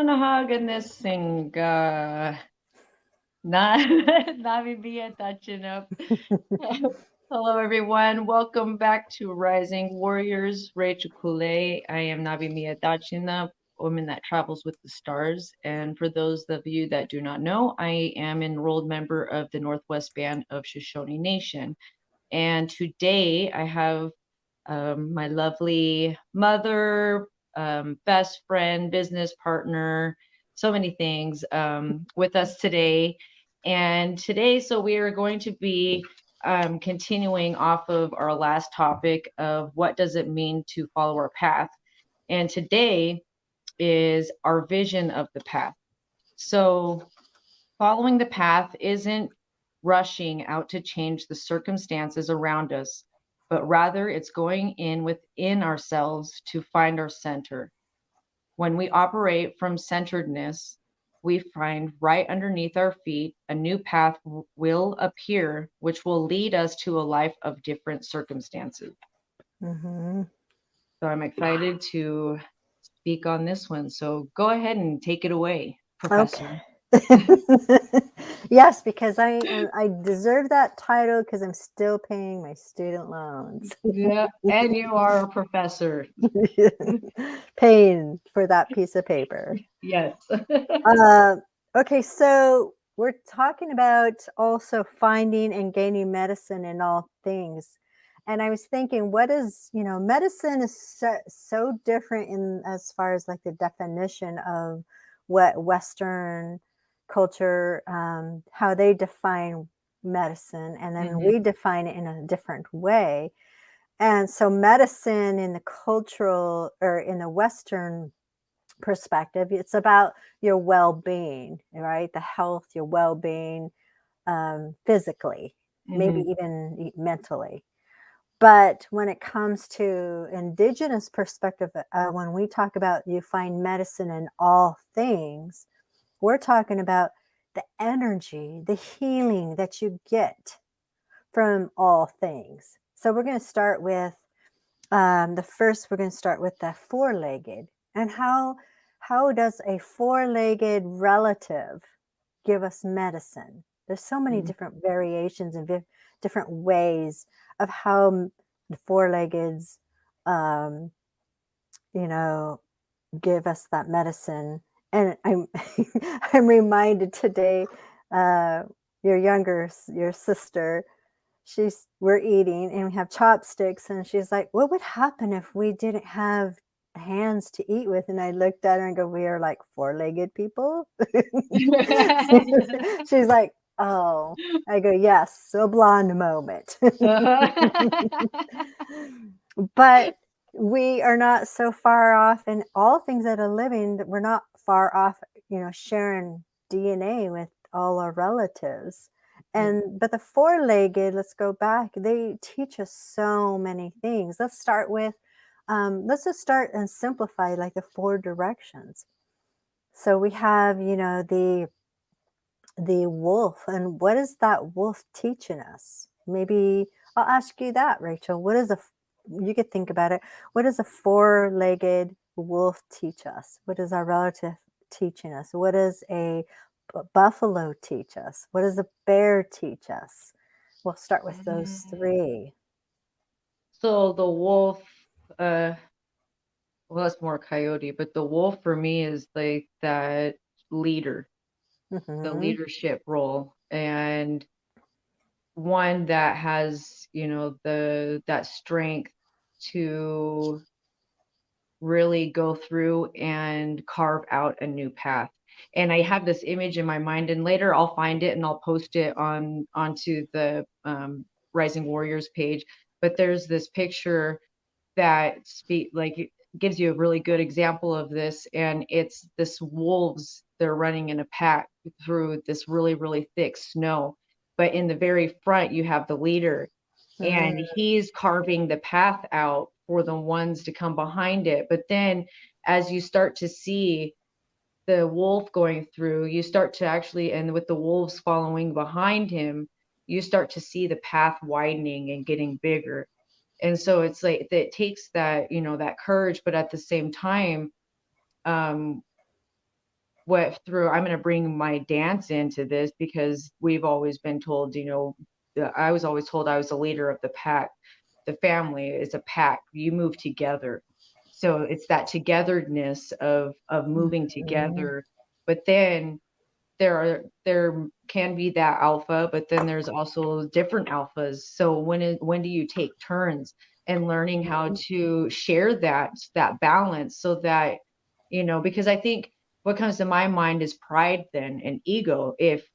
Haganising Navibia touching up. Hello everyone. Welcome back to Rising Warriors Rachael Kulei. I am Nabi Mia Dachina, woman that travels with the stars. And for those of you that do not know, I am an enrolled member of the Northwest Band of Shoshone Nation. And today I have my lovely mother, best friend, business partner, so many things with us today. And today, so we are going to be continuing off of our last topic of what does it mean to follow our path. And today is our vision of the path. So following the path isn't rushing out to change the circumstances around us, but rather it's going in within ourselves to find our center. When we operate from centeredness, we find right underneath our feet a new path will appear, which will lead us to a life of different circumstances. Mm-hmm. So I'm excited to speak on this one. So go ahead and take it away, Okay. Professor. Yes, because I deserve that title because I'm still paying my student loans. Yeah, and you are a professor. Paying for that piece of paper. Yes. Uh, okay, so we're talking about also finding and gaining medicine in all things. And I was thinking, what is, medicine is so different in as far as like the definition of what Western culture, how they define medicine, and then Mhm, we define it in a different way. And so, medicine in the cultural or in the Western perspective, it's about your well-being, right? The health, your well-being, physically, maybe mhm, even mentally. But when it comes to indigenous perspective, when we talk about you find medicine in all things, we're talking about the energy, the healing that you get from all things. So we're going to start with the first. We're going to start with the four-legged, and how does a four-legged relative give us medicine? There's so many mhm. different variations and different ways of how the four-leggeds, um, you know, give us that medicine. And I'm I'm reminded today, uh, your sister, we're eating and we have chopsticks, and she's like, what would happen if we didn't have hands to eat with? And I looked at her and go, we are like four-legged people. She's like, oh. I go, yes, a blonde moment. But we are not so far off in all things that are living, that we're not far off, sharing DNA with all our relatives. And but the four-legged, let's go back, they teach us so many things. Let's just start and simplify like the four directions. So we have, the wolf, and what is that wolf teaching us? Maybe I'll ask you that, Rachel. You could think about it. What does a four-legged wolf teach us? What is our relative teaching us? What does a buffalo teach us? What does a bear teach us? We'll start with those three. So the wolf, uh, well, that's more coyote, but the wolf for me is like that leader, the Hmm. leadership role, and one that has, that strength to really go through and carve out a new path. And I have this image in my mind, and later I'll find it and I'll post it onto the Rising Warriors page. But there's this picture that it gives you a really good example of this, and it's this wolves. They're running in a pack through this really really thick snow, but in the very front you have the leader, and he's carving the path out for the ones to come behind it. But then as you start to see the wolf going through, you start to actually, and with the wolves following behind him, you start to see the path widening and getting bigger. And so it's like it takes that, that courage, but at the same time, um, I'm going to bring my dance into this, because we've always been told, I was always told I was the leader of the pack. The family is a pack. You move together. So it's that togetherness of moving Mhm. together. But then there can be that alpha, but then there's also different alphas. So when do you take turns, and learning how to share that balance, so that, because I think what comes to my mind is pride then, and ego. If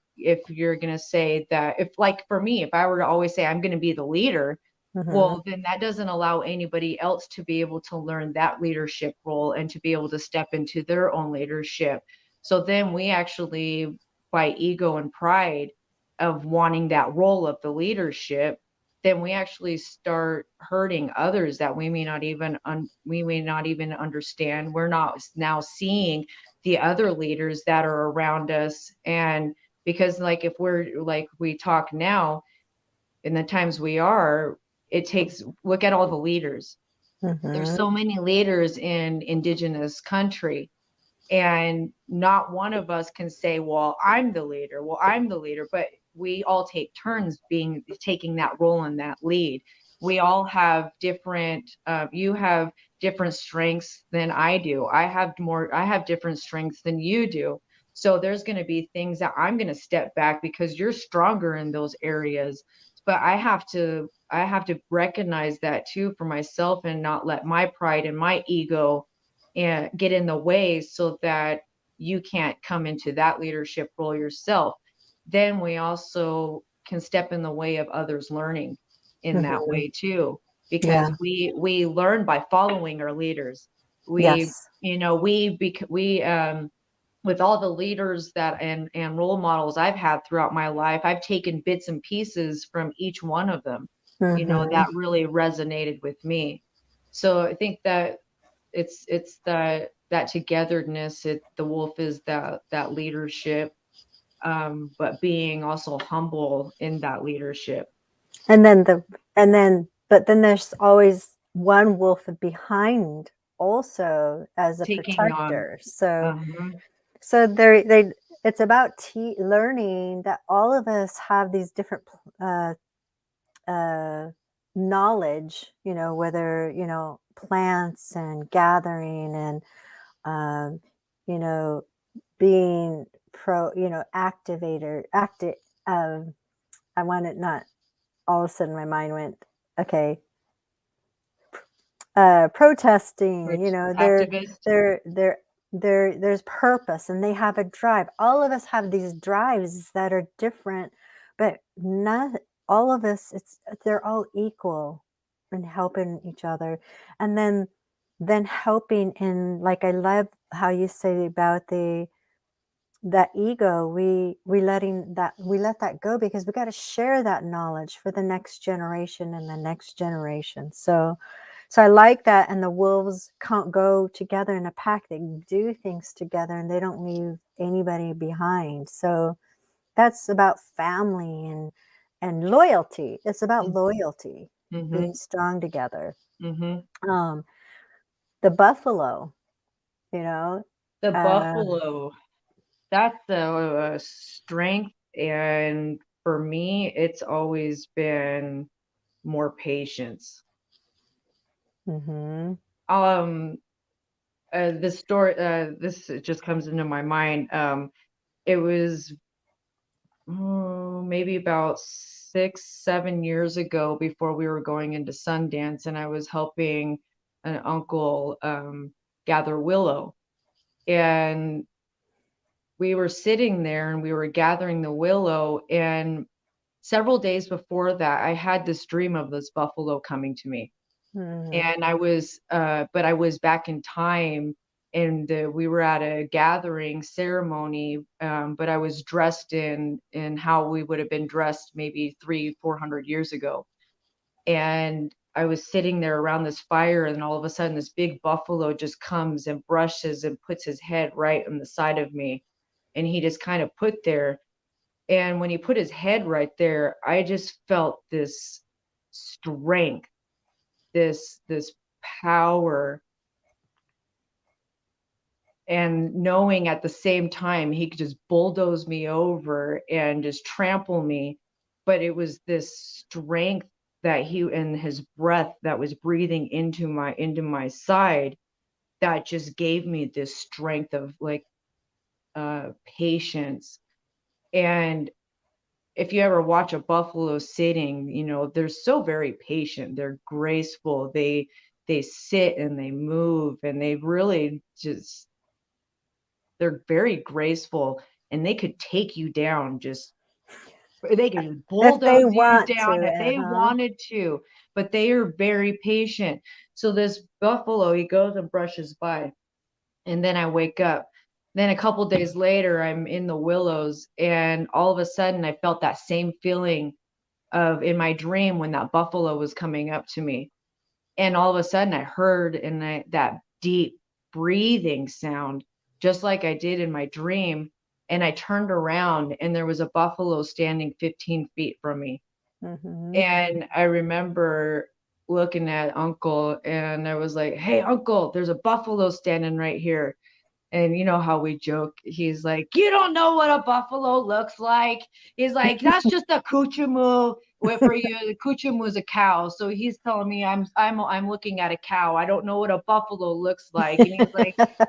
you're going to say that, if, like, for me, if I were to always say I'm going to be the leader, Mhm. well, then that doesn't allow anybody else to be able to learn that leadership role and to be able to step into their own leadership. So then we actually, by ego and pride of wanting that role of the leadership, then we actually start hurting others that we may not even understand. We're not now seeing the other leaders that are around us. And because, like, if we're like we talk now, in the times we are, it takes, look at all the leaders. There's Mhm. so many leaders in Indigenous country, and not one of us can say, well, I'm the leader. Well, I'm the leader. But we all take turns taking that role and that lead. We all have different, you have different strengths than I do. I have different strengths than you do. So there's going to be things that I'm going to step back because you're stronger in those areas. But I have to recognize that too for myself, and not let my pride and my ego and get in the way, so that you can't come into that leadership role yourself. Then we also can step in the way of others learning in that Mhm. way too, because Yeah. we learn by following our leaders. We, Yes. with all the leaders that and role models I've had throughout my life, I've taken bits and pieces from each one of them, Mhm. that really resonated with me. So I think that it's that togetherness. The wolf is that leadership, but being also humble in that leadership. And then but then there's always one wolf behind also as a Taking on. protector. So Uh-huh. so it's about learning that all of us have these different uh, knowledge, whether, plants and gathering and, um, you know, being active. Um, I wanted not all of a sudden my mind went, okay, protesting, Which they're, activist. they're, they're, there's purpose and they have a drive. All of us have these drives that are different, but not all of us, they're all equal in helping each other. And then helping in, like, I love how you say about that ego, we let that go because we got to share that knowledge for the next generation and the next generation. So I like that, and the wolves can't go together in a pack. They do things together and they don't leave anybody behind. So that's about family and loyalty. It's about loyalty, Mm-hmm. being strong together. Mm-hmm. um the buffalo, you know The uh buffalo, that's a strength. And for me, it's always been more patience. mhm. um this story, this just comes into my mind. It was, maybe about 6, 7 years ago, before we were going into Sundance, and I was helping an uncle gather willow. And we were sitting there and we were gathering the willow. And several days before that, I had this dream of this buffalo coming to me. Mhm. And but I was back in time, and we were at a gathering ceremony, but I was dressed in how we would have been dressed maybe 300-400 years ago. And I was sitting there around this fire, and all of a sudden this big buffalo just comes and brushes and puts his head right on the side of me, and he just kind of put there. And when he put his head right there, I just felt this strength, this power. and knowing at the same time he could just bulldoze me over and just trample me. But it was this strength that he and his breath that was breathing into my side that just gave me this strength of like patience. And if you ever watch a buffalo sitting, they're so very patient. They're graceful. They sit and they move, and they really just, they're very graceful, and they could take you down. They could If they bulldoze you want down to, if they uh-huh. wanted to, but they are very patient. So this buffalo, he goes and brushes by, and then I wake up. Then a couple days later, I'm in the willows, and all of a sudden, I felt that same feeling of in my dream when that buffalo was coming up to me. And all of a sudden, I heard that deep breathing sound, just like I did in my dream. And I turned around, and there was a buffalo standing 15 feet from me. Mm-hmm. And I remember looking at Uncle, and I was like, "Hey, Uncle, there's a buffalo standing right here." And you know how we joke, he's like, "You don't know what a buffalo looks like." He's like, "That's just a kuchamu. For you, the kuchamu is a cow." So he's telling me I'm looking at a cow. I don't know what a buffalo looks like. And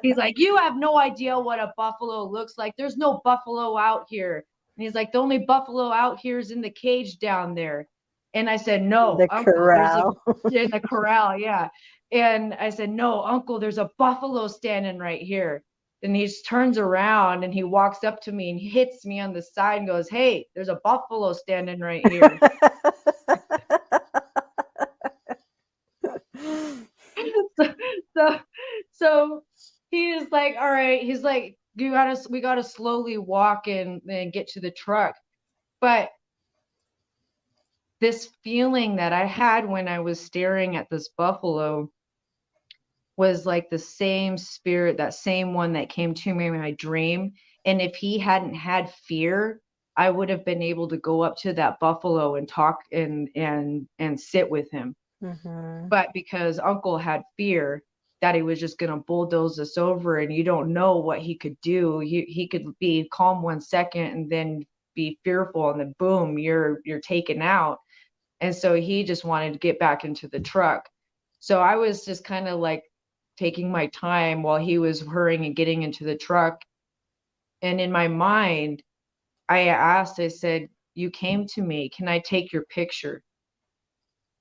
he's like, "You have no idea what a buffalo looks like. There's no buffalo out here." And he's like, "The only buffalo out here is in the cage down there." And I said, "No, The Uncle, there's a corral. in the corral, yeah." And I said, "No, Uncle, there's a buffalo standing right here." And he just turns around and he walks up to me and hits me on the side and goes, "Hey, there's a buffalo standing right here." so, so, so he is like, "All right." He's like, we gotta slowly walk and get to the truck. But this feeling that I had when I was staring at this buffalo was like the same spirit, that same one that came to me in my dream. And if he hadn't had fear, I would have been able to go up to that buffalo and talk and sit with him. Mm-hmm. But because Uncle had fear that he was just going to bulldoze us over, and you don't know what he could do. He could be calm 1 second and then be fearful, and then boom, you're taken out. And so he just wanted to get back into the truck. So I was just kind of like taking my time while he was hurrying and getting into the truck. And in my mind, I said, "You came to me. Can I take your picture?"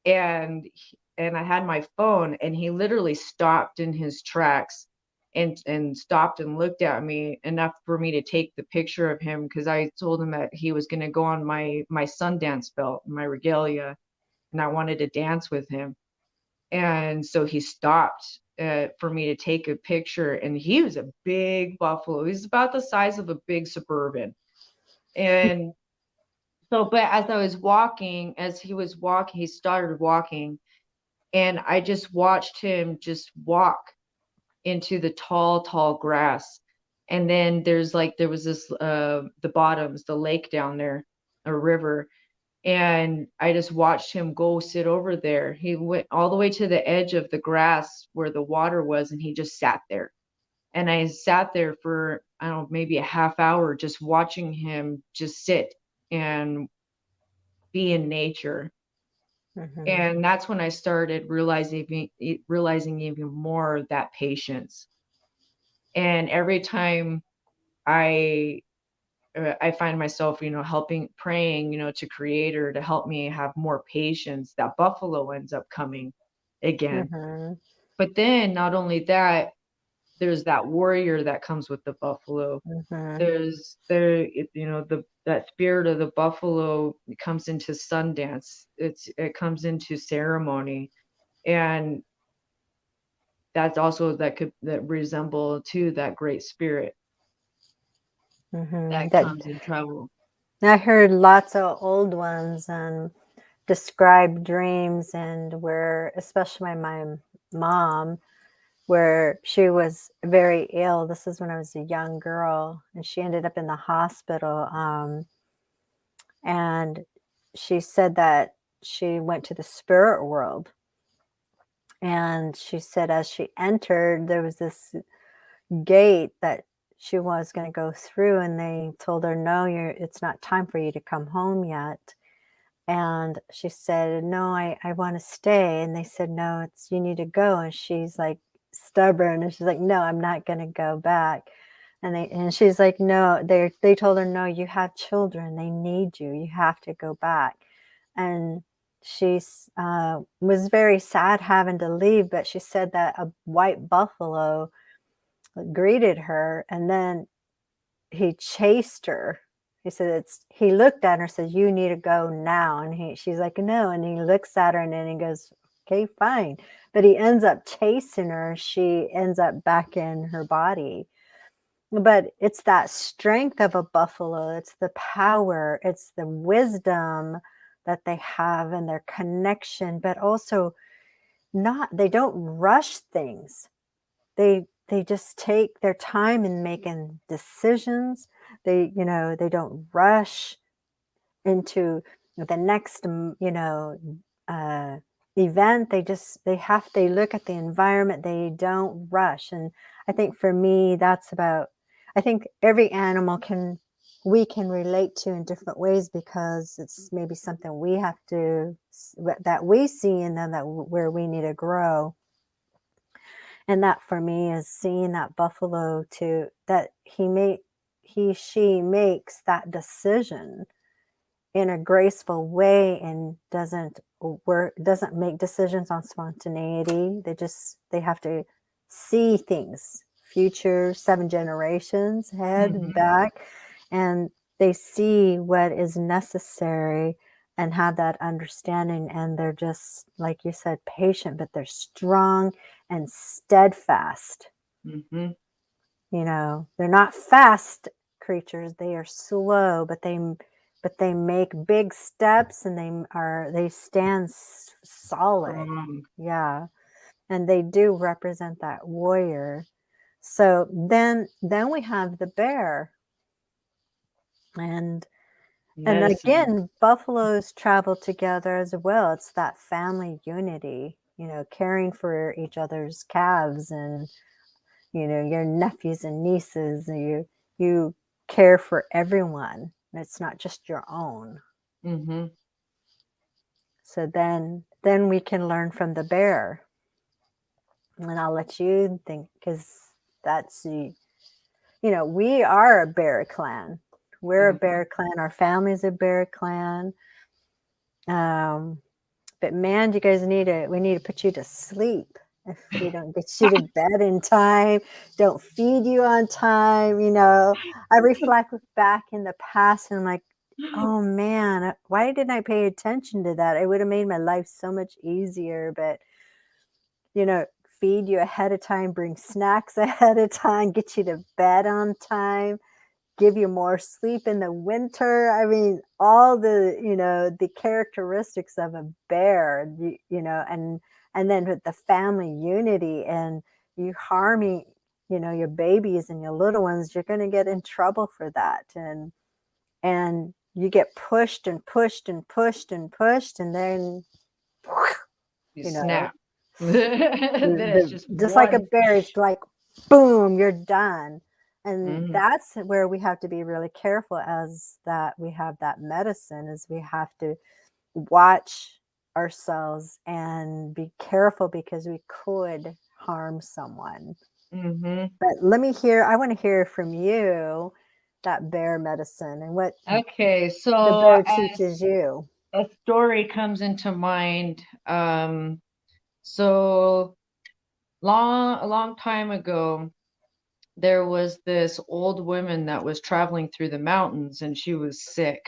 And I had my phone, and he literally stopped in his tracks and stopped and looked at me enough for me to take the picture of him, because I told him that he was going to go on my Sundance belt, my regalia, and I wanted to dance with him. And so he stopped for me to take a picture, and he was a big buffalo. He's about the size of a big Suburban. And so, but as he was walking, he started walking, and I just watched him just walk into the tall, tall grass. And then there was this, the bottoms, the lake down there, a river. And I just watched him go sit over there. He went all the way to the edge of the grass where the water was, and he just sat there. And I sat there for, I don't know, maybe a half hour just watching him just sit and be in nature. Mm-hmm. And that's when I started realizing even more that patience. And every time I I find myself, helping, praying, to Creator to help me have more patience, that buffalo ends up coming again. Mm-hmm. But then not only that, there's that warrior that comes with the buffalo. Mm-hmm. That spirit of the buffalo comes into Sundance. It comes into ceremony. And that's also that resemble to that great spirit Mm-hmm. that comes in trouble. I heard lots of old ones and describe dreams, and where, especially my mom, where she was very ill. This is when I was a young girl, and she ended up in the hospital. And she said that she went to the spirit world. And she said as she entered, there was this gate that she was going to go through, and they told her, no, it's not time for you to come home yet. And she said, no, I want to stay. And they said, no, you need to go. And she's like stubborn, and she's like, no, I'm not going to go back. And she's like, no, they told her, no, you have children, they need you, you have to go back. And she was very sad having to leave, but she said that a white buffalo greeted her, and then he chased her. He said, he looked at her and said, you need to go now. And she's like, no. And he looks at her, and then he goes, okay, fine. But he ends up chasing her. She ends up back in her body. But it's that strength of a buffalo. It's the power. It's the wisdom that they have and their connection, but also they don't rush things. They just take their time in making decisions. They don't rush into the next, event. They look at the environment. They don't rush. And I think for me, I think every animal we can relate to in different ways, because it's maybe something that we see in them where we need to grow. And that for me is seeing that buffalo that she makes that decision in a graceful way, and doesn't make decisions on spontaneity. They have to see things, future 7 generations ahead, back, and they see what is necessary and have that understanding. And they're just, like you said, patient, but they're strong and steadfast. They're not fast creatures. They are slow, but they make big steps, and they stand solid. Yeah. And they do represent that warrior. So then we have the bear. And again, buffaloes travel together as well. It's that family unity, caring for each other's calves, and your nephews and nieces, and you care for everyone. It's not just your own. So then we can learn from the bear. And I'll let you think, because that's we are a bear clan. We're a bear clan. Our family's a bear clan. But man, you guys we need to put you to sleep if we don't get you to bed in time, don't feed you on time. I reflect back in the past, and I'm like, oh man, why didn't I pay attention to that? It would have made my life so much easier. But feed you ahead of time, bring snacks ahead of time, get you to bed on time, give you more sleep in the winter. I mean, all the characteristics of a bear, and then with the family unity, and you harming, your babies and your little ones, you're going to get in trouble for that. And you get pushed and pushed and pushed and pushed, and then you snap. Then it's just like a bear. It's like, boom, you're done. And that's where we have to be really careful, as that we have that medicine, is we have to watch ourselves and be careful, because we could harm someone. But I want to hear from you, that bear medicine, and what so the bear teaches you. A story comes into mind. So a long time ago, there was this old woman that was traveling through the mountains, and she was sick.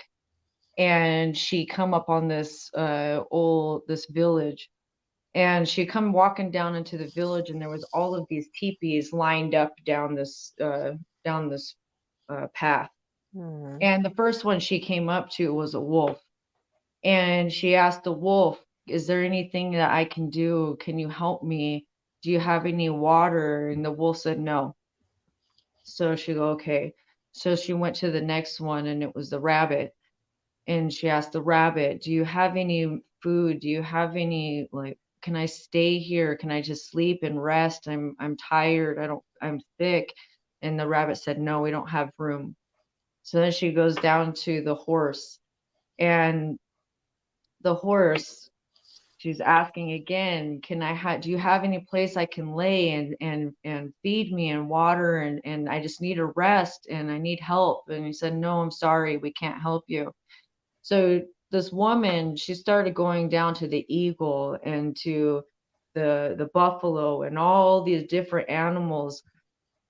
And she come up on this village, and she come walking down into the village, and there was all of these teepees lined up down this path. And the first one she came up to was a wolf. And she asked the wolf, is there anything that I can do? Can you help me? Do you have any water? And the wolf said no. So she go, okay. So she went to the next one, and it was the rabbit. And she asked the rabbit, do you have any food? Do you have any, can I stay here? Can I just sleep and rest? I'm tired. I'm sick. And the rabbit said, no, we don't have room. So then she goes down to the horse, and the horse, she's asking again, can do you have any place I can lay and feed me and water, and I just need a rest and I need help. And he said, no, I'm sorry, we can't help you. So this woman, she started going down to the eagle and to the buffalo and all these different animals,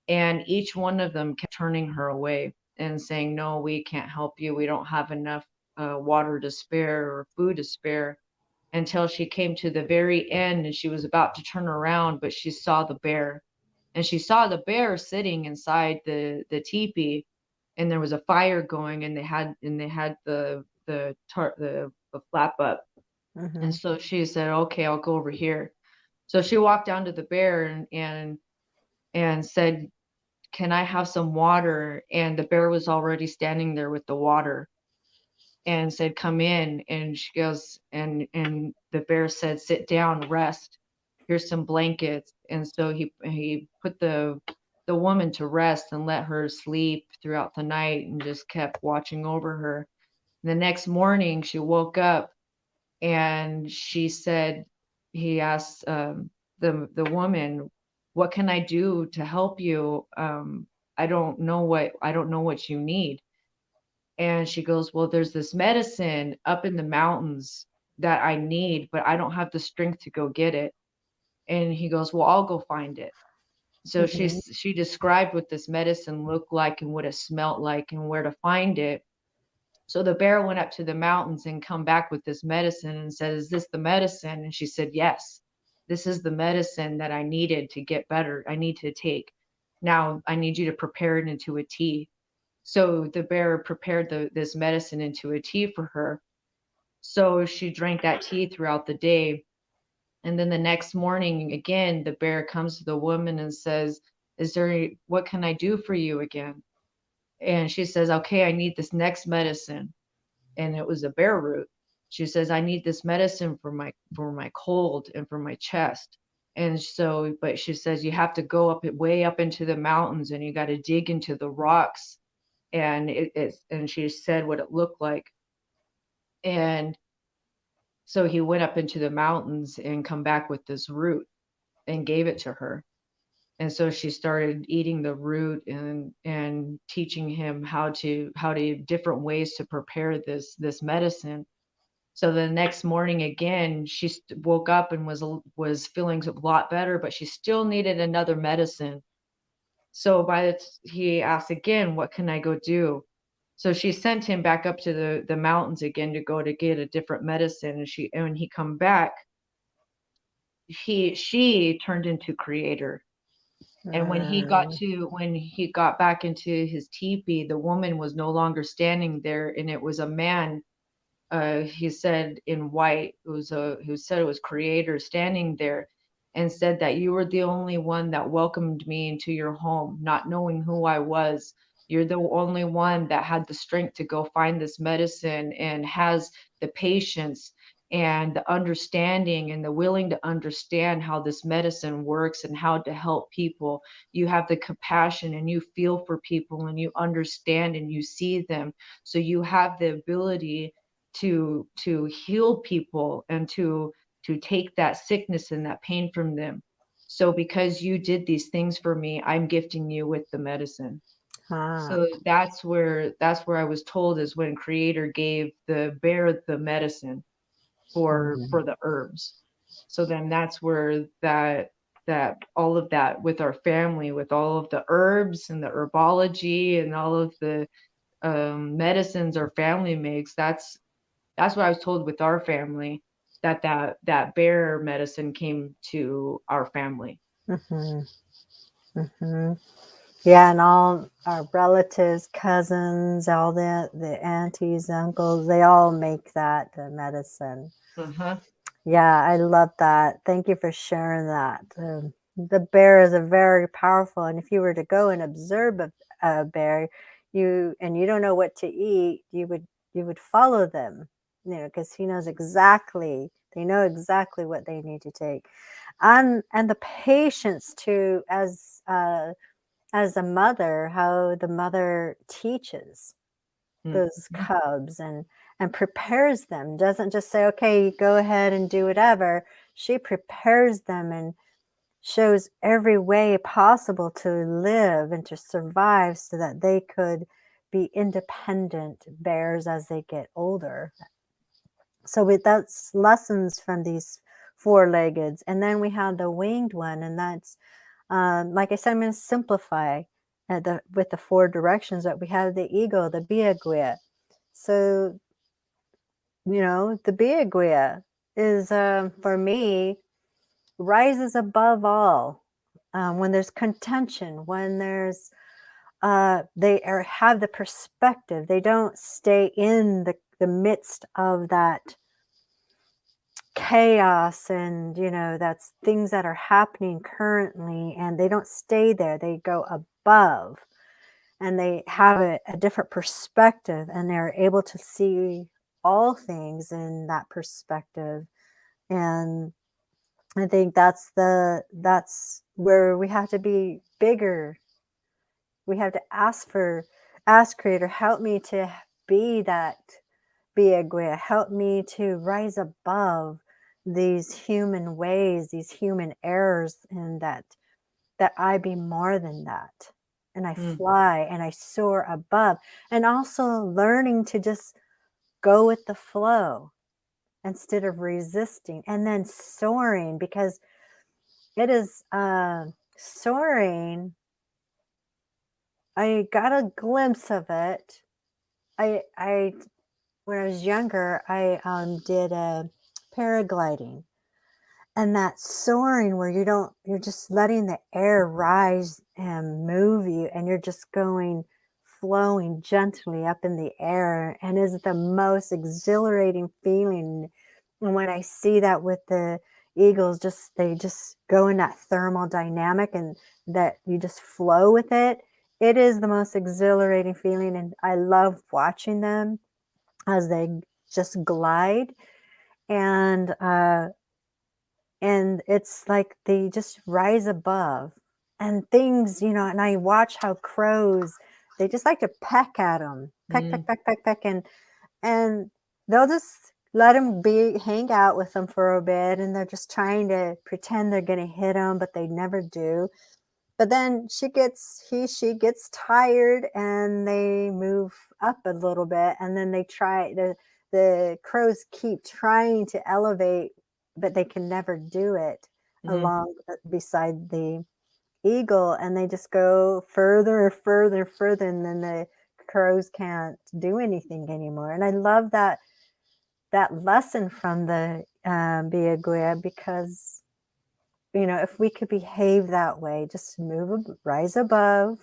and each one of them kept turning her away and saying, no, we can't help you, we don't have enough water to spare or food to spare, until she came to the very end and she was about to turn around, but she saw the bear. And she saw the bear sitting inside the teepee, and there was a fire going, and they had the flap up. And Mm-hmm. so she said, okay, I'll go over here. So she walked down to the bear and said, can I have some water? And the bear was already standing there with the water, and said, come in. And she goes, and the bear said, sit down, rest, here's some blankets. And so he put the woman to rest and let her sleep throughout the night and just kept watching over her. The next morning she woke up, and she said, he asked the woman, what can I do to help you? I don't know what you need. And she goes, well, there's this medicine up in the mountains that I need, but I don't have the strength to go get it. And he goes, well, I'll go find it. So Mm-hmm. she described what this medicine looked like and what it smelt like and where to find it. So the bear went up to the mountains and come back with this medicine and said, is this the medicine? And she said, yes, this is the medicine that I needed to get better. I need to take. Now I need you to prepare it into a tea. So the bear prepared this medicine into a tea for her. So she drank that tea throughout the day. And then the next morning, again, the bear comes to the woman and says, what can I do for you again? And she says, okay, I need this next medicine. And it was a bear root. She says, I need this medicine for my cold and for my chest. And so, but she says, you have to go way up into the mountains, and you got to dig into the rocks. And and she said what it looked like. And so he went up into the mountains and come back with this root and gave it to her. And so she started eating the root and teaching him how to different ways to prepare this medicine. So the next morning again, she woke up and was feeling a lot better, but she still needed another medicine. So he asked again, what can I go do? So she sent him back up to the mountains again to go to get a different medicine. And when he come back, she turned into creator. And when he got back into his teepee, the woman was no longer standing there, and it was a man. He said in white, who said it was creator standing there, and said that you were the only one that welcomed me into your home, not knowing who I was. You're the only one that had the strength to go find this medicine and has the patience and the understanding and the willing to understand how this medicine works and how to help people. You have the compassion and you feel for people and you understand and you see them. So you have the ability to heal people and to take that sickness and that pain from them. So because you did these things for me, I'm gifting you with the medicine. Ah. So that's where I was told is when creator gave the bear the medicine for the herbs. So then that's where that all of that with our family, with all of the herbs and the herbology and all of the medicines our family makes, that's what I was told with our family, that bear medicine came to our family. Mm-hmm. Mm-hmm. Yeah, and all our relatives, cousins, all the aunties, uncles, they all make that medicine. Uh-huh. Yeah, I love that. Thank you for sharing that. The bear is a very powerful, and if you were to go and observe a bear, you don't know what to eat, you would follow them, because he knows exactly They know exactly what they need to take. And the patience to, as a mother, how the mother teaches those Mhm. cubs and prepares them, doesn't just say, okay, go ahead and do whatever. She prepares them and shows every way possible to live and to survive so that they could be independent bears as they get older. So that's lessons from these four-leggeds. And then we have the winged one, and that's like I said, I'm going to simplify with the four directions that we have: the eagle, the biagwea. So, the biagwea is, for me, rises above all. When there's contention, when have the perspective. They don't stay in the midst of that chaos, and that's things that are happening currently, and they don't stay there. They go above, and they have a different perspective, and they're able to see all things in that perspective. And I think that's where we have to be bigger. We have to ask Creator, help me to be a Guia. Help me to rise above these human ways, these human errors, and that I be more than that. And I Mm. fly and I soar above. And also learning to just go with the flow instead of resisting, and then soaring, because it is soaring. I got a glimpse of it. I When I was younger, I did a paragliding, and that soaring where you're just letting the air rise and move you, and you're just flowing gently up in the air, and is the most exhilarating feeling. And when I see that with the eagles, they just go in that thermal dynamic, and that you just flow with it. It is the most exhilarating feeling, and I love watching them as they just glide. And it's like they just rise above, and things, and I watch how crows, they just like to peck at them, peck, peck, Mm. peck, peck, peck, and they'll just let them hang out with them for a bit, and they're just trying to pretend they're going to hit them, but they never do. But then she gets tired, and they move up a little bit, and then the crows keep trying to elevate, but they can never do it Mm. along beside the eagle, and they just go further and further and further, and then the crows can't do anything anymore. And I love that lesson from the Biaguia, because if we could behave that way, just rise above,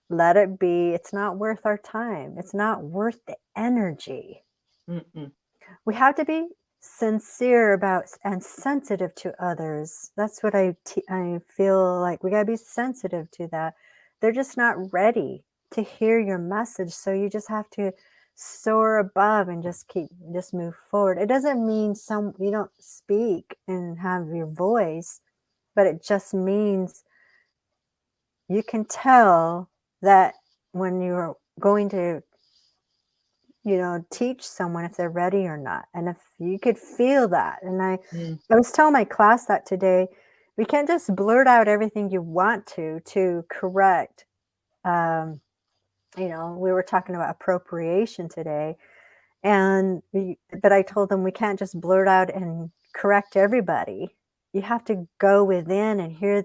let it be. It's not worth our time. It's not worth the energy. Mm-mm. We have to be sincere about and sensitive to others. That's what I feel like. We got to be sensitive to that. They're just not ready to hear your message. So you just have to soar above and just move forward. It doesn't mean you don't speak and have your voice, but it just means you can tell that when you're going to teach someone, if they're ready or not. And if you could feel that, and I Mm. was telling my class that today, we can't just blurt out everything you want to correct. We were talking about appropriation today, but I told them we can't just blurt out and correct everybody. You have to go within and hear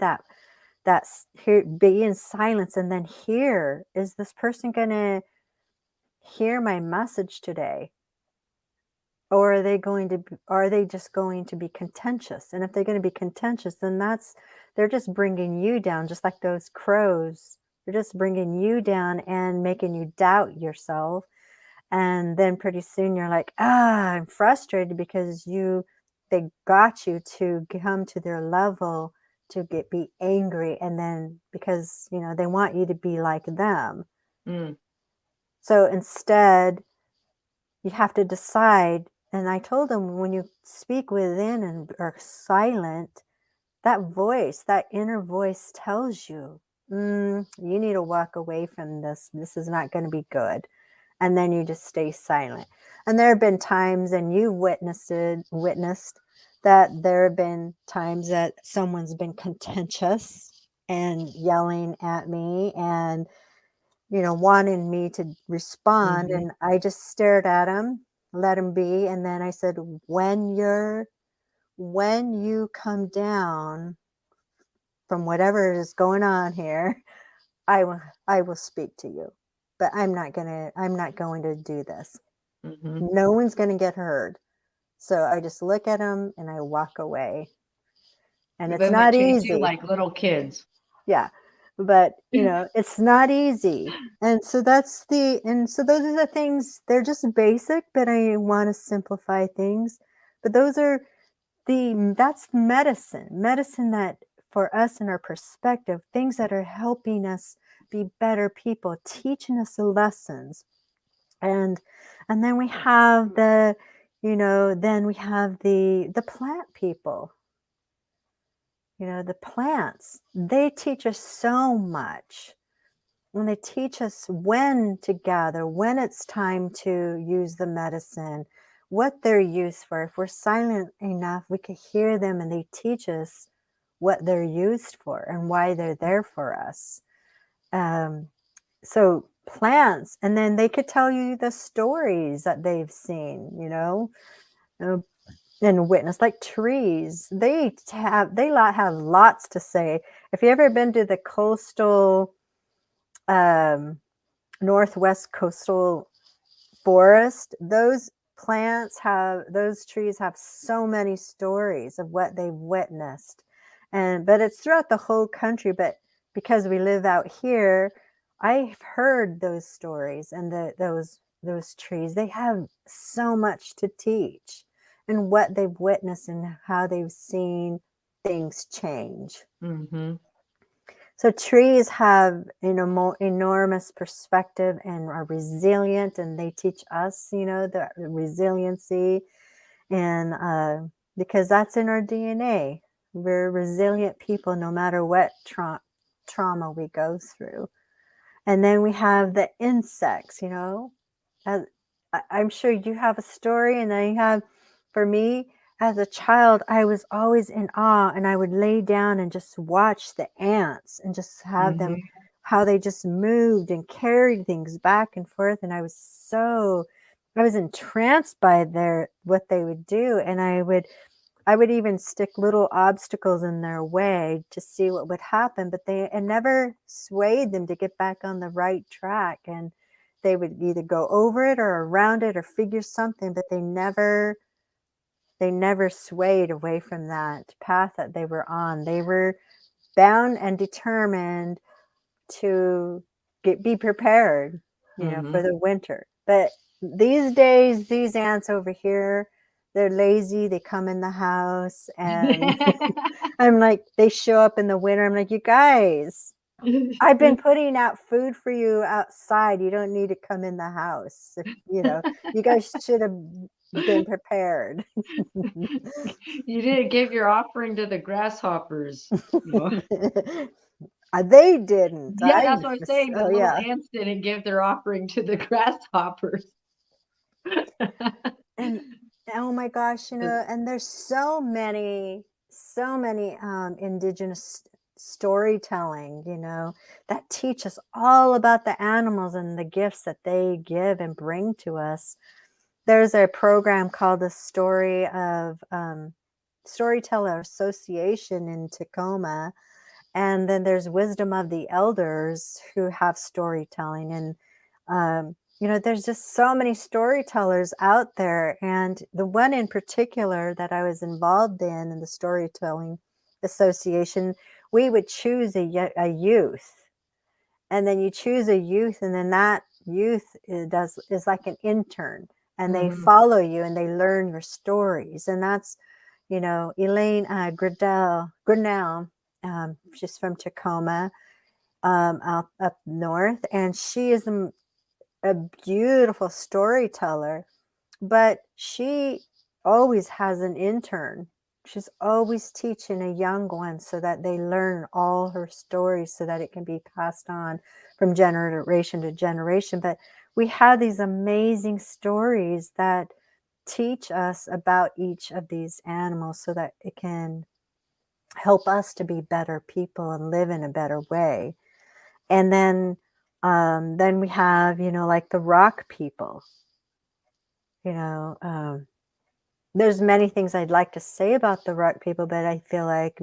hear, be in silence, and then hear, is this person going to hear my message today? Or are they just going to be contentious? And if they're going to be contentious, then they're just bringing you down, just like those crows. They're just bringing you down and making you doubt yourself. And then pretty soon you're like, I'm frustrated because they got you to come to their level to be angry. And then because, they want you to be like them. Mm. So instead, you have to decide, And I told him, when you speak within and are silent, that voice, that inner voice tells you, you need to walk away from this. This is not going to be good. And then you just stay silent. And there have been times, and you've witnessed that there have been times that someone's been contentious and yelling at me and, wanting me to respond. Mm-hmm. And I just stared at him, let him be. And then I said, when you come down from whatever is going on here, I will speak to you. But I'm not going to do this. Mm-hmm. No one's going to get hurt. So I just look at them and I walk away. And We've it's been not treat you easy. like little kids. Yeah. But, it's not easy. And so those are the things, they're just basic, but I want to simplify things. But that's medicine that for us in our perspective, things that are helping us be better people, teaching us the lessons. And then we have the plant people. The plants, they teach us so much. And they teach us when to gather, when it's time to use the medicine, what they're used for. If we're silent enough, we could hear them, and they teach us what they're used for and why they're there for us. So plants, and then they could tell you the stories that they've seen, and witness, like trees. They have lots to say. If you ever been to the coastal, Northwest coastal forest, those trees have so many stories of what they've witnessed. But it's throughout the whole country. But because we live out here, I've heard those stories, and those trees, they have so much to teach, and what they've witnessed and how they've seen things change. Mm-hmm. So trees have enormous perspective and are resilient, and they teach us, the resiliency, and because that's in our DNA. We're resilient people no matter what trauma we go through. And then we have the insects, I'm sure you have a story, and then you have, for me, as a child, I was always in awe, and I would lay down and just watch the ants and just have them, how they just moved and carried things back and forth. And I was entranced by what they would do. And I would even stick little obstacles in their way to see what would happen, but it never swayed them to get back on the right track. And they would either go over it or around it or figure something, but they never swayed away from that path that they were on. They were bound and determined to be prepared, for the winter. But these days, these ants over here, they're lazy. They come in the house, and I'm like, they show up in the winter. I'm like, you guys, I've been putting out food for you outside. You don't need to come in the house. You guys should have been prepared. You didn't give your offering to the grasshoppers. They didn't. Yeah, that's what I'm saying. The Oh little yeah. ants didn't give their offering to the grasshoppers. And oh my gosh, and there's so many indigenous storytelling, that teach us all about the animals and the gifts that they give and bring to us. There's a program called the Storyteller Association in Tacoma. And then there's Wisdom of the Elders, who have storytelling. And, there's just so many storytellers out there. And the one in particular that I was involved in the Storytelling Association, we would choose a youth. And then you choose a youth, and then that youth is like an intern. And they follow you, and they learn your stories. And that's, Elaine Grinnell. She's from Tacoma, up north, and she is a beautiful storyteller. But she always has an intern. She's always teaching a young one so that they learn all her stories so that it can be passed on from generation to generation. But we have these amazing stories that teach us about each of these animals so that it can help us to be better people and live in a better way. And then we have, like the rock people, you know, there's many things I'd like to say about the rock people, but I feel like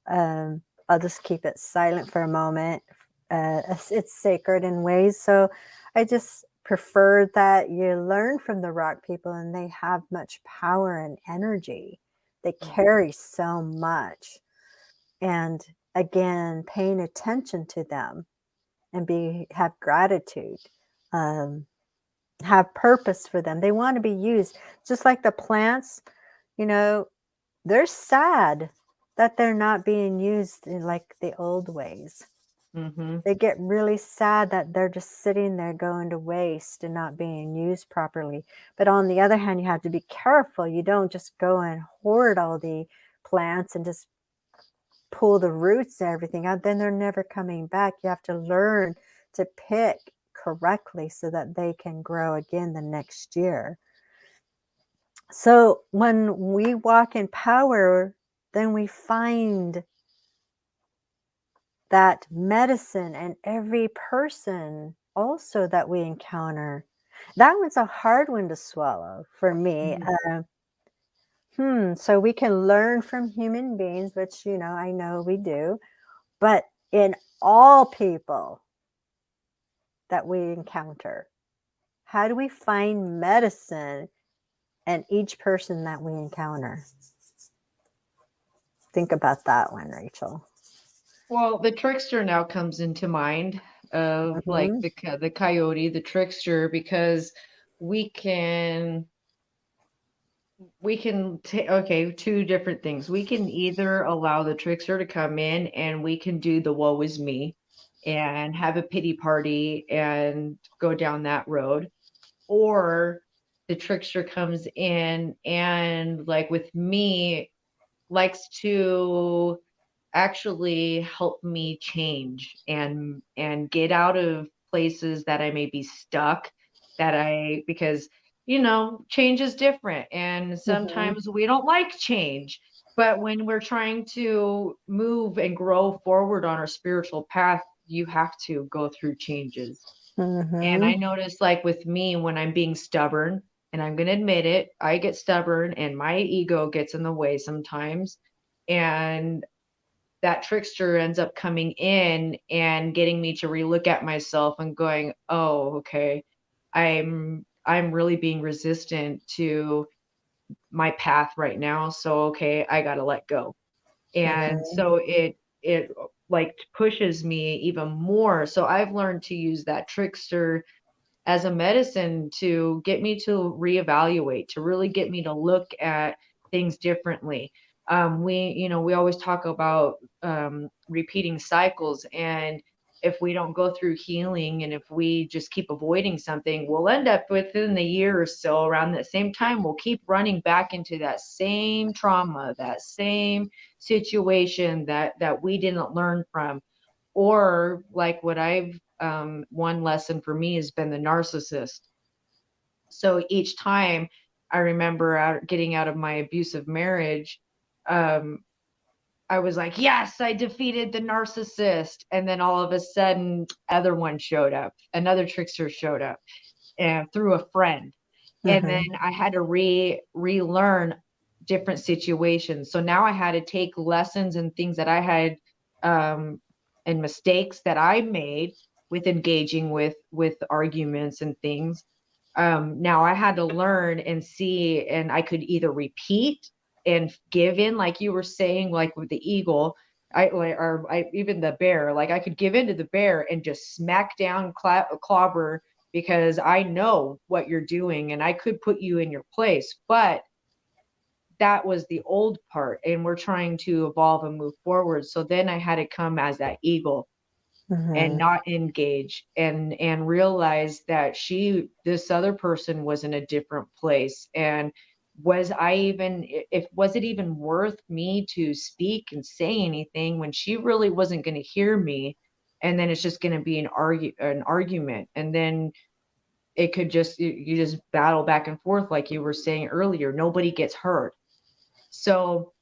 I'll just keep it silent for a moment. It's sacred in ways. So I just prefer that you learn from the rock people, and they have much power and energy. They carry so much. And again, paying attention to them and have gratitude, um, have purpose for them. They want to be used. Just like the plants, you know, they're sad that they're not being used in like the old ways. Mm-hmm. They get really sad that they're just sitting there going to waste and not being used properly. But on the other hand, you have to be careful. You don't just go and hoard all the plants and just pull the roots and everything out. Then they're never coming back. You have to learn to pick correctly so that they can grow again the next year. So when we walk in power, then we find that medicine and every person also that we encounter. That one's a hard one to swallow for me. So we can learn from human beings, which, I know we do, but in all people that we encounter, how do we find medicine in each person that we encounter? Think about that one, Rachel. Well, the trickster now comes into mind of like Mhm. the coyote, the trickster, because we can take, okay, two different things. We can either allow the trickster to come in and we can do the woe is me and have a pity party and go down that road, or the trickster comes in and, like with me, likes to actually help me change and get out of places that I may be stuck, because change is different, and Mhm. sometimes we don't like change. But when we're trying to move and grow forward on our spiritual path, you have to go through changes. And I Mhm. notice, like with me, when I'm being stubborn, and I'm going to admit it, I get stubborn and my ego gets in the way sometimes. And that trickster ends up coming in and getting me to relook at myself and going, "Oh, okay. I'm really being resistant to my path right now. So okay, I got to let go." And Mhm. so it like pushes me even more. So I've learned to use that trickster as a medicine to get me to reevaluate, to really get me to look at things differently. We always talk about repeating cycles, and if we don't go through healing and if we just keep avoiding something, we'll end up within the year or so around the same time, we'll keep running back into that same trauma, that same situation that we didn't learn from. Or like what I've one lesson for me has been the narcissist. So each time I remember getting out of my abusive marriage, um, I was like, yes, I defeated the narcissist. And then all of a sudden, other one showed up, another trickster showed up, and through a friend. And then Mhm. I had to relearn different situations. So now I had to take lessons and things that I had, um, and mistakes that I made with engaging with arguments and things. Now I had to learn and see, and I could either repeat and give in, like you were saying, like with the eagle, even the bear, like I could give in to the bear and just smack down, clobber, because I know what you're doing and I could put you in your place. But that was the old part, and we're trying to evolve and move forward. So then I had to come as that eagle and Mhm. not engage and realize that this other person was in a different place. And was it even worth me to speak and say anything when she really wasn't going to hear me? And then it's just going to be an argument. And then it could just, you just battle back and forth. Like you were saying earlier, nobody gets hurt. So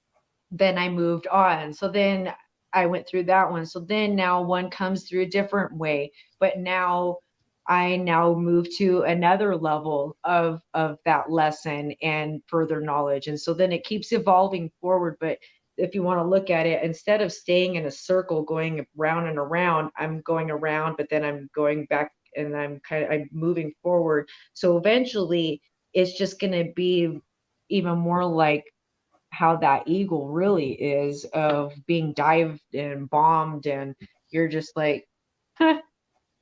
then I moved on. So then I went through that one. So then now one comes through a different way, but now I now move to another level of that lesson and further knowledge. And so then it keeps evolving forward. But if you want to look at it, instead of staying in a circle going round and around, I'm going around, but then I'm going back and I'm moving forward. So eventually it's just going to be even more like how that eagle really is, of being dived and bombed, and you're just like,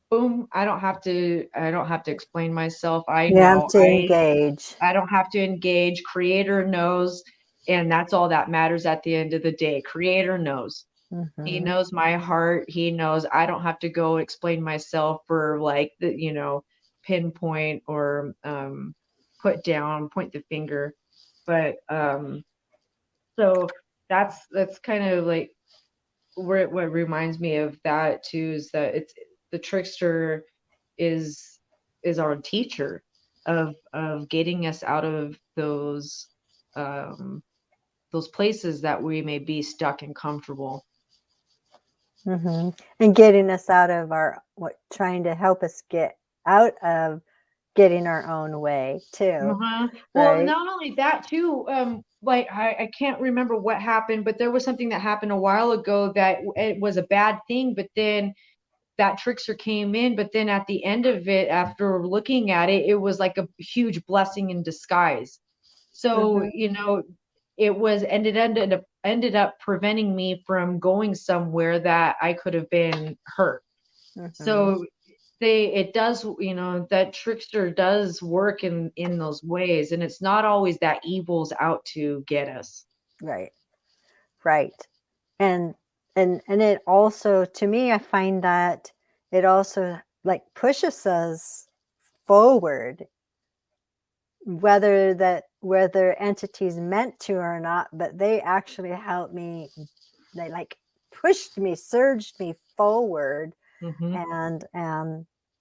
boom, I don't have to explain myself. I You have know to engage. I don't have to engage. Creator knows, and that's all that matters at the end of the day. Creator knows. He Hmm. knows my heart. He knows I don't have to go explain myself for like the, pinpoint or point the finger. But so that's kind of like where what reminds me of that too, is that it's the trickster is our teacher of getting us out of those places that we may be stuck and comfortable. Hmm. And getting us out of trying to help us get out of getting our own way too, Uh-huh. Well, right? not only that too, like I can't remember what happened, but there was something that happened a while ago that it was a bad thing, but then that trickster came in, but then at the end of it, after looking at it, it was like a huge blessing in disguise. So, Hmm. it was ended up preventing me from going somewhere that I could have been hurt. Hmm. So it does, that trickster does work in those ways, and it's not always that evil's out to get us. Right. Right. And and it also, to me, I find that it also like pushes us forward, whether entities meant to or not, but they actually helped me. They like pushed me, surged me forward, Mm-hmm.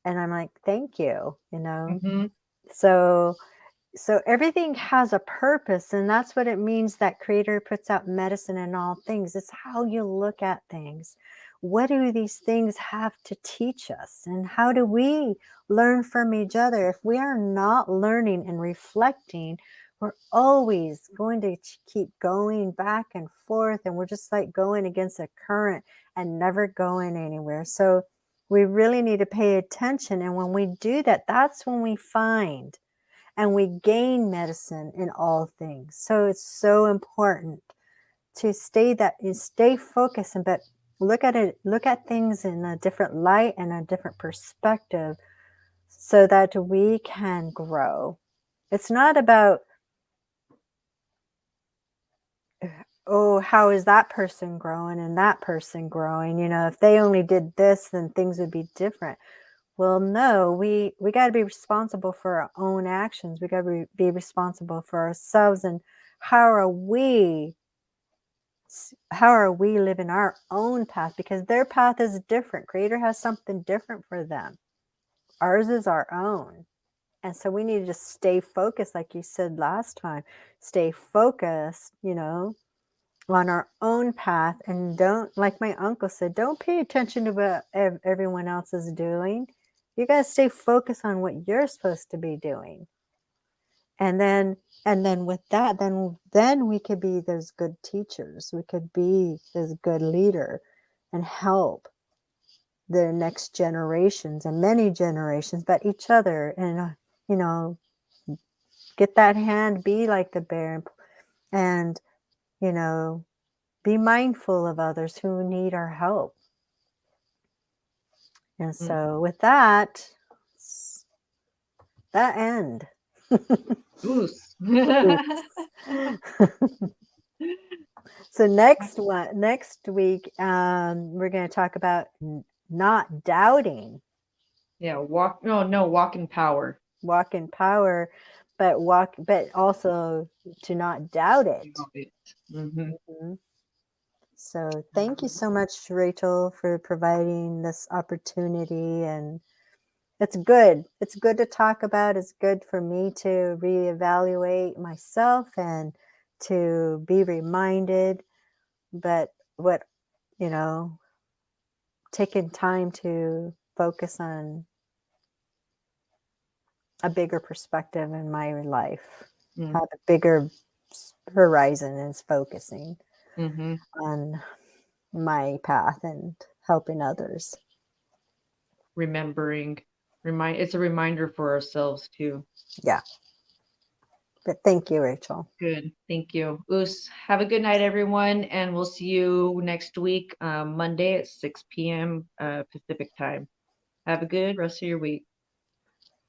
and I'm like, thank you, you know. Mm-hmm. So everything has a purpose, and that's what it means that creator puts out medicine in all things. It's how you look at things. What do these things have to teach us, and how do we learn from each other? If we are not learning and reflecting, we're always going to keep going back and forth, and we're just like going against a current and never going anywhere. So we really need to pay attention, and when we do that, that's when we find and we gain medicine in all things. So it's so important to stay focused, and but look at things in a different light and a different perspective, so that we can grow. It's not about, oh, how is that person growing and that person growing? If they only did this, then things would be different. Well, no, we got to be responsible for our own actions. We got to be responsible for ourselves, and how are we living our own path, because their path is different. Creator has something different for them. Ours is our own. And so we need to just stay focused, like you said last time. Stay focused, on our own path, and don't, like my uncle said, don't pay attention to what everyone else is doing. You got to stay focused on what you're supposed to be doing. And then with that, then we could be those good teachers. We could be this good leader and help the next generations and many generations, but each other, and you know, get that hand, be like the bear, and you know, be mindful of others who need our help. And so with that, that end. Goose. So next week, we're going to talk about not doubting. Yeah, walk. No, walk in power. Walk in power. but also to not doubt it. Mm-hmm. Mhm. So thank you so much, Rachel, for providing this opportunity. And it's good. It's good to talk about. It's good for me to reevaluate myself and to be reminded. But what, you know, taking time to focus on a bigger perspective in my life, Mm-hmm. have a bigger horizon is focusing Mm-hmm. on my path and helping others. It's a reminder for ourselves too. Yeah. But thank you, Rachel. Good. Thank you. Oos, have a good night, everyone. And we'll see you next week, Monday at 6 p.m. Pacific time. Have a good rest of your week.